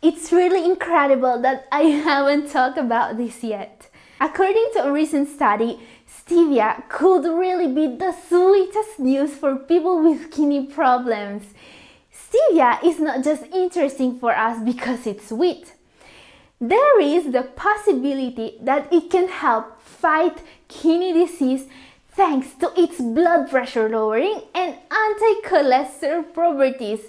It's really incredible that I haven't talked about this yet. According to a recent study, stevia could really be the sweetest news for people with kidney problems. Stevia is not just interesting for us because it's sweet. There is the possibility that it can help fight kidney disease thanks to its blood pressure lowering and anti-cholesterol properties.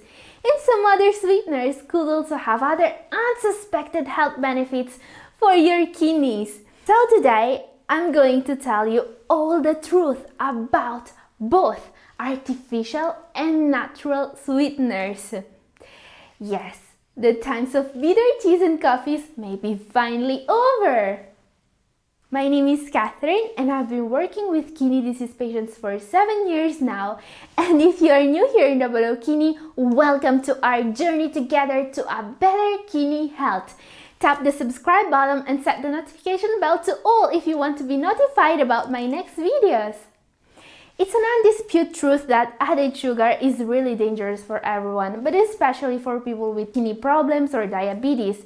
And some other sweeteners could also have other unsuspected health benefits for your kidneys. So today, I'm going to tell you all the truth about both artificial and natural sweeteners. Yes, the times of bitter teas and coffees may be finally over. My name is Katherine and I've been working with kidney disease patients for 7 years now. And if you are new here in Double Kidney, welcome to our journey together to a better kidney health. Tap the subscribe button and set the notification bell to all if you want to be notified about my next videos. It's an undisputed truth that added sugar is really dangerous for everyone, but especially for people with kidney problems or diabetes.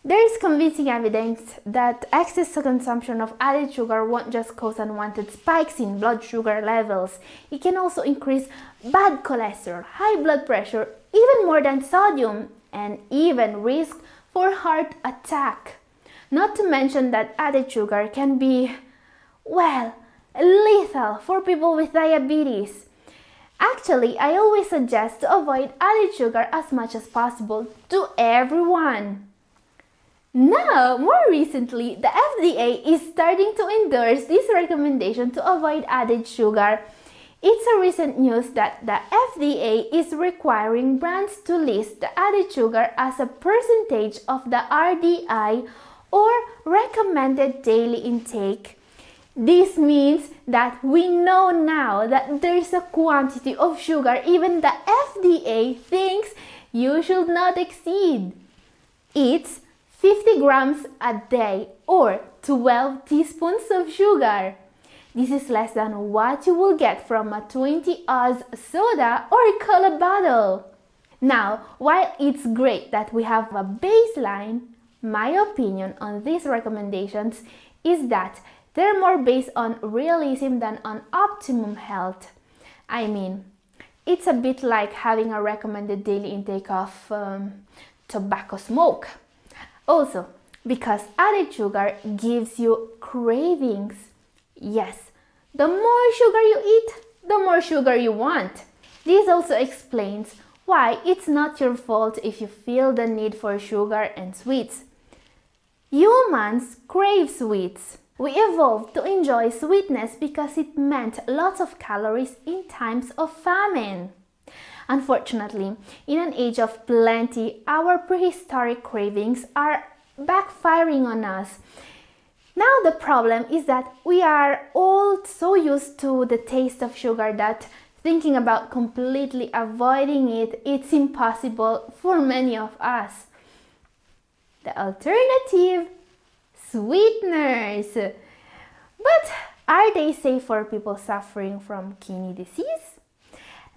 There is convincing evidence that excess consumption of added sugar won't just cause unwanted spikes in blood sugar levels. It can also increase bad cholesterol, high blood pressure, even more than sodium, and even risk for heart attack. Not to mention that added sugar can be, well, lethal for people with diabetes. Actually, I always suggest to avoid added sugar as much as possible to everyone. Now, more recently, the FDA is starting to endorse this recommendation to avoid added sugar. It's a recent news that the FDA is requiring brands to list the added sugar as a percentage of the RDI or recommended daily intake. This means that we know now that there is a quantity of sugar even the FDA thinks you should not exceed. It's 50 grams a day or 12 teaspoons of sugar. This is less than what you will get from a 20-oz soda or cola bottle. Now, while it's great that we have a baseline, my opinion on these recommendations is that they're more based on realism than on optimum health. I mean, it's a bit like having a recommended daily intake of tobacco smoke. Also, because added sugar gives you cravings. Yes, the more sugar you eat, the more sugar you want. This also explains why it's not your fault if you feel the need for sugar and sweets. Humans crave sweets. We evolved to enjoy sweetness because it meant lots of calories in times of famine. Unfortunately, in an age of plenty, our prehistoric cravings are backfiring on us. Now the problem is that we are all so used to the taste of sugar that thinking about completely avoiding it, it's impossible for many of us. The alternative, sweeteners. But are they safe for people suffering from kidney disease?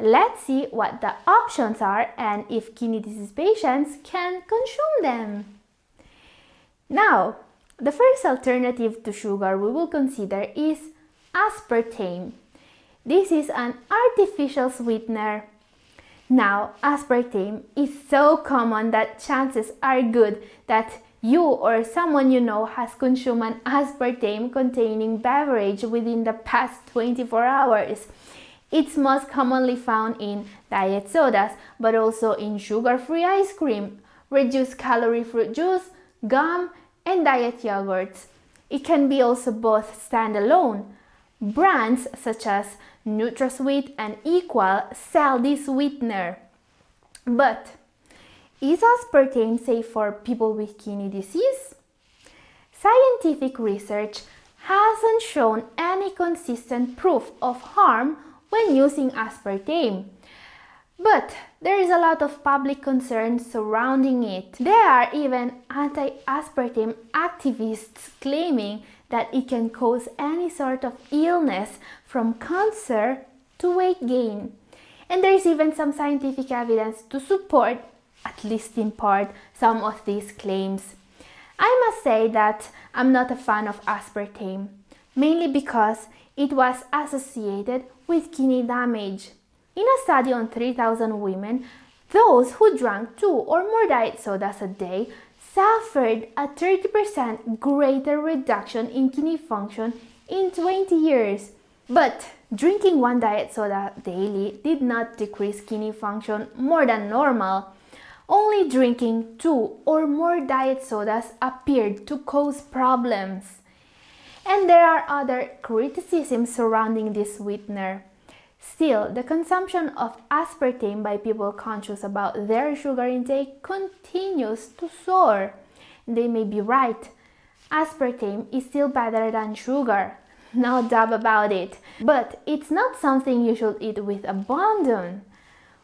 Let's see what the options are and if kidney disease patients can consume them. Now, the first alternative to sugar we will consider is aspartame. This is an artificial sweetener. Now, aspartame is so common that chances are good that you or someone you know has consumed an aspartame containing beverage within the past 24 hours. It's most commonly found in diet sodas, but also in sugar-free ice cream, reduced calorie fruit juice, gum, and diet yogurts. It can be also both standalone. Brands such as NutraSweet and Equal sell this sweetener. But is aspartame safe for people with kidney disease? Scientific research hasn't shown any consistent proof of harm when using aspartame. But there is a lot of public concern surrounding it. There are even anti-aspartame activists claiming that it can cause any sort of illness from cancer to weight gain. And there is even some scientific evidence to support at least in part, some of these claims. I must say that I'm not a fan of aspartame, mainly because it was associated with kidney damage. In a study on 3,000 women, those who drank 2 or more diet sodas a day suffered a 30% greater reduction in kidney function in 20 years. But drinking 1 diet soda daily did not decrease kidney function more than normal. Only drinking 2 or more diet sodas appeared to cause problems. And there are other criticisms surrounding this sweetener. Still, the consumption of aspartame by people conscious about their sugar intake continues to soar. They may be right. Aspartame is still better than sugar. No doubt about it. But it's not something you should eat with abandon.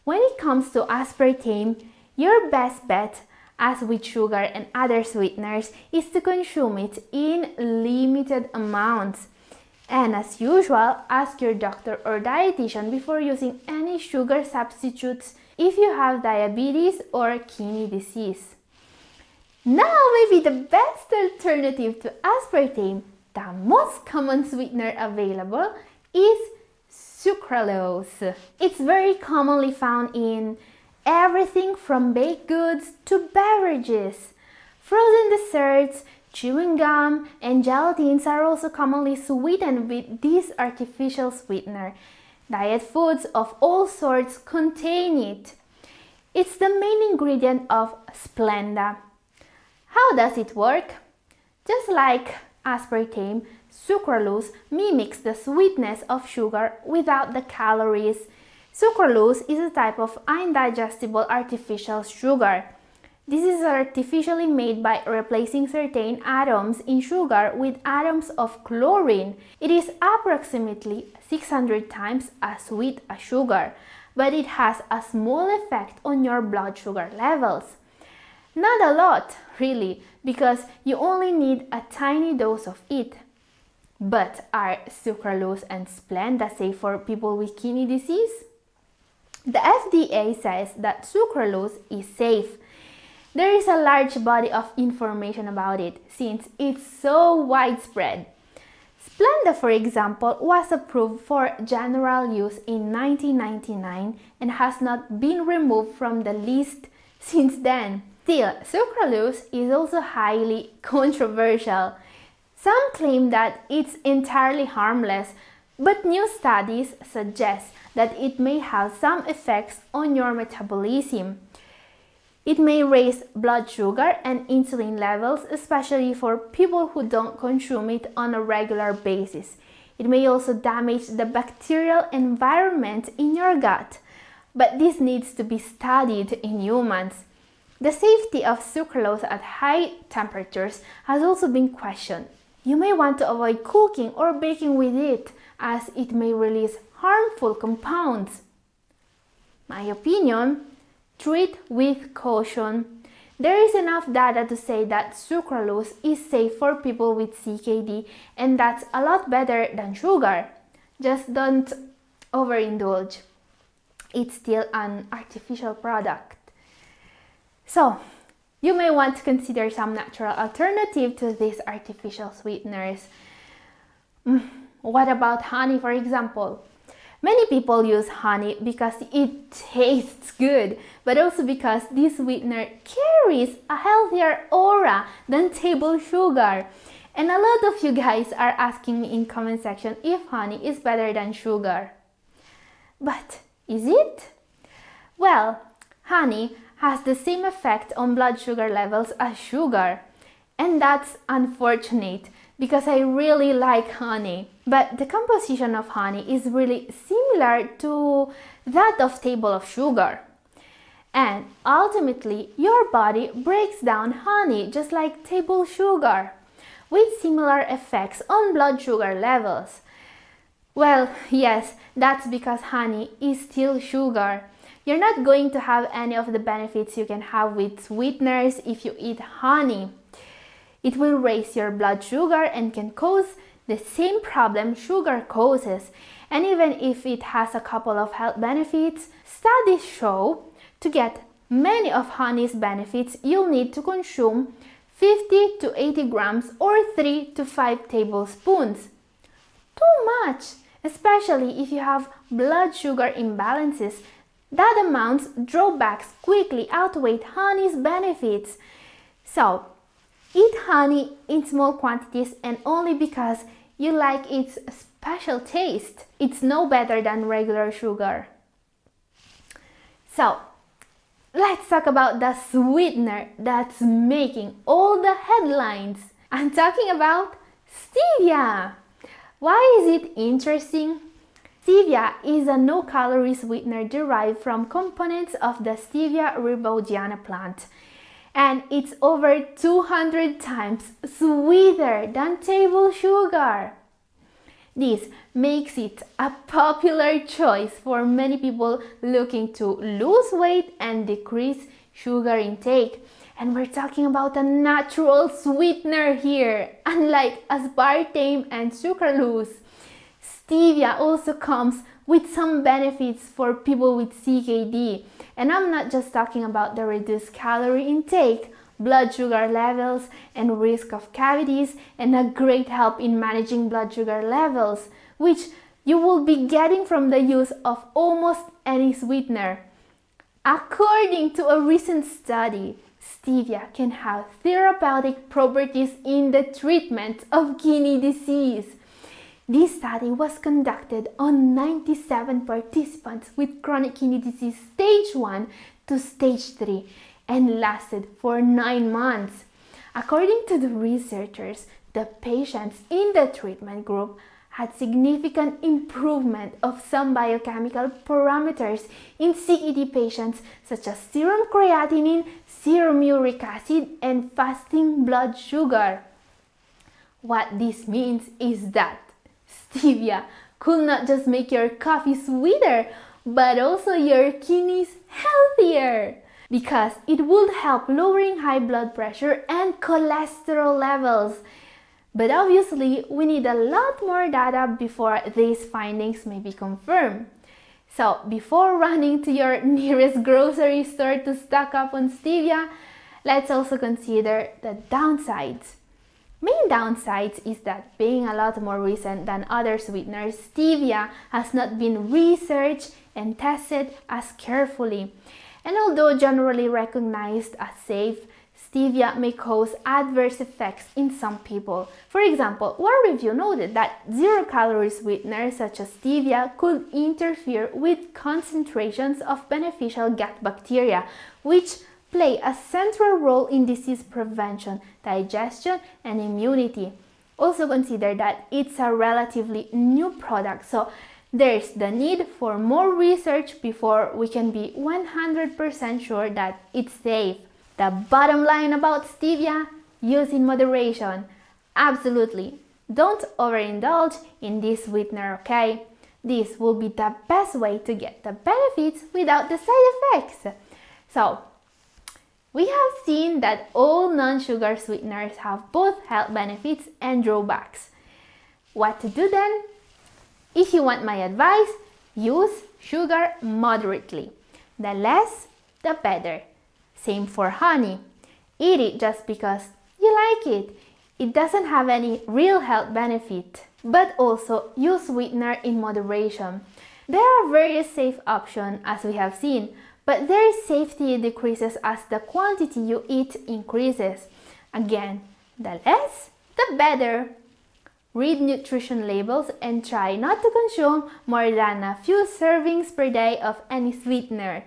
When it comes to aspartame, your best bet, as with sugar and other sweeteners, is to consume it in limited amounts. And as usual, ask your doctor or dietitian before using any sugar substitutes if you have diabetes or kidney disease. Now maybe the best alternative to aspartame, the most common sweetener available, is sucralose. It's very commonly found in everything from baked goods to beverages. Frozen desserts, chewing gum, and gelatines are also commonly sweetened with this artificial sweetener. Diet foods of all sorts contain it. It's the main ingredient of Splenda. How does it work? Just like aspartame, sucralose mimics the sweetness of sugar without the calories. Sucralose is a type of indigestible artificial sugar. This is artificially made by replacing certain atoms in sugar with atoms of chlorine. It is approximately 600 times as sweet as sugar, but it has a small effect on your blood sugar levels. Not a lot, really, because you only need a tiny dose of it. But are sucralose and Splenda safe for people with kidney disease? The FDA says that sucralose is safe. There is a large body of information about it since it's so widespread. Splenda, for example, was approved for general use in 1999 and has not been removed from the list since then. Still, sucralose is also highly controversial. Some claim that it's entirely harmless, but new studies suggest that it may have some effects on your metabolism. It may raise blood sugar and insulin levels, especially for people who don't consume it on a regular basis. It may also damage the bacterial environment in your gut, but this needs to be studied in humans. The safety of sucralose at high temperatures has also been questioned. You may want to avoid cooking or baking with it, as it may release harmful compounds. My opinion, treat with caution. There is enough data to say that sucralose is safe for people with CKD, and that's a lot better than sugar. Just don't overindulge. It's still an artificial product. So, you may want to consider some natural alternative to these artificial sweeteners. What about honey, for example? Many people use honey because it tastes good, but also because this sweetener carries a healthier aura than table sugar. And a lot of you guys are asking me in comment section if honey is better than sugar. But is it? Well, honey has the same effect on blood sugar levels as sugar. And that's unfortunate because I really like honey. But the composition of honey is really similar to that of table of sugar. And ultimately, your body breaks down honey just like table sugar, with similar effects on blood sugar levels. Well, yes, that's because honey is still sugar. You're not going to have any of the benefits you can have with sweeteners if you eat honey. It will raise your blood sugar and can cause the same problem sugar causes. And even if it has a couple of health benefits, studies show to get many of honey's benefits, you'll need to consume 50 to 80 grams or 3 to 5 tablespoons. Too much, especially if you have blood sugar imbalances. That amount's drawbacks quickly outweigh honey's benefits. So, eat honey in small quantities and only because you like its special taste. It's no better than regular sugar. So, let's talk about the sweetener that's making all the headlines. I'm talking about stevia. Why is it interesting? Stevia is a no-calorie sweetener derived from components of the Stevia ribaudiana plant, and it's over 200 times sweeter than table sugar. This makes it a popular choice for many people looking to lose weight and decrease sugar intake. And we're talking about a natural sweetener here, unlike aspartame and sucralose. Stevia also comes with some benefits for people with CKD. And I'm not just talking about the reduced calorie intake, blood sugar levels, and risk of cavities, and a great help in managing blood sugar levels, which you will be getting from the use of almost any sweetener. According to a recent study, stevia can have therapeutic properties in the treatment of kidney disease. This study was conducted on 97 participants with chronic kidney disease stage 1 to stage 3 and lasted for 9 months. According to the researchers, the patients in the treatment group had significant improvement of some biochemical parameters in CKD patients such as serum creatinine, serum uric acid, and fasting blood sugar. What this means is that stevia could not just make your coffee sweeter, but also your kidneys healthier, because it would help lowering high blood pressure and cholesterol levels. But obviously, we need a lot more data before these findings may be confirmed. So, before running to your nearest grocery store to stock up on stevia, let's also consider the downsides. Main downsides is that being a lot more recent than other sweeteners, stevia has not been researched and tested as carefully. And although generally recognized as safe, stevia may cause adverse effects in some people. For example, one review noted that zero-calorie sweeteners such as stevia could interfere with concentrations of beneficial gut bacteria, which play a central role in disease prevention, digestion, and immunity. Also consider that it's a relatively new product, so there's the need for more research before we can be 100% sure that it's safe. The bottom line about stevia: use in moderation. Absolutely. Don't overindulge in this sweetener, okay? This will be the best way to get the benefits without the side effects. So, we have seen that all non-sugar sweeteners have both health benefits and drawbacks. What to do then? If you want my advice, use sugar moderately. The less, the better. Same for honey. Eat it just because you like it. It doesn't have any real health benefit. But also use sweetener in moderation. There are various safe options as we have seen, but their safety decreases as the quantity you eat increases. Again, the less, the better. Read nutrition labels and try not to consume more than a few servings per day of any sweetener.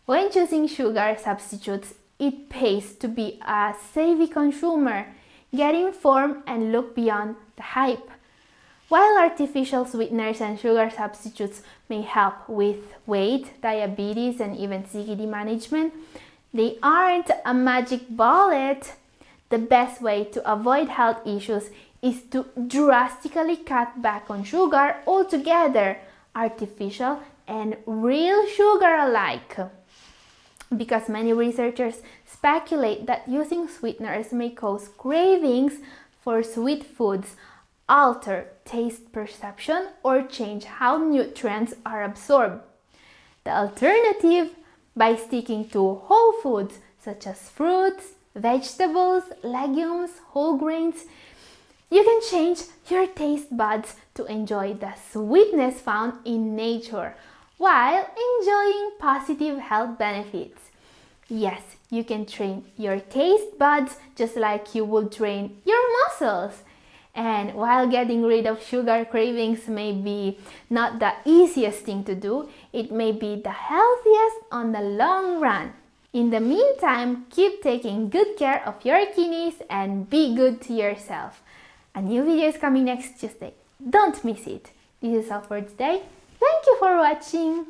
When choosing sugar substitutes, it pays to be a savvy consumer. Get informed and look beyond the hype. While artificial sweeteners and sugar substitutes may help with weight, diabetes, and even CKD management, they aren't a magic bullet. The best way to avoid health issues is to drastically cut back on sugar altogether, artificial and real sugar alike. Because many researchers speculate that using sweeteners may cause cravings for sweet foods, alter taste perception, or change how nutrients are absorbed. The alternative, By sticking to whole foods such as fruits, vegetables, legumes, whole grains, you can change your taste buds to enjoy the sweetness found in nature while enjoying positive health benefits. Yes, you can train your taste buds just like you would train your muscles. And while getting rid of sugar cravings may be not the easiest thing to do, it may be the healthiest on the long run. In the meantime, keep taking good care of your kidneys and be good to yourself. A new video is coming next Tuesday. Don't miss it. This is all for today. Thank you for watching.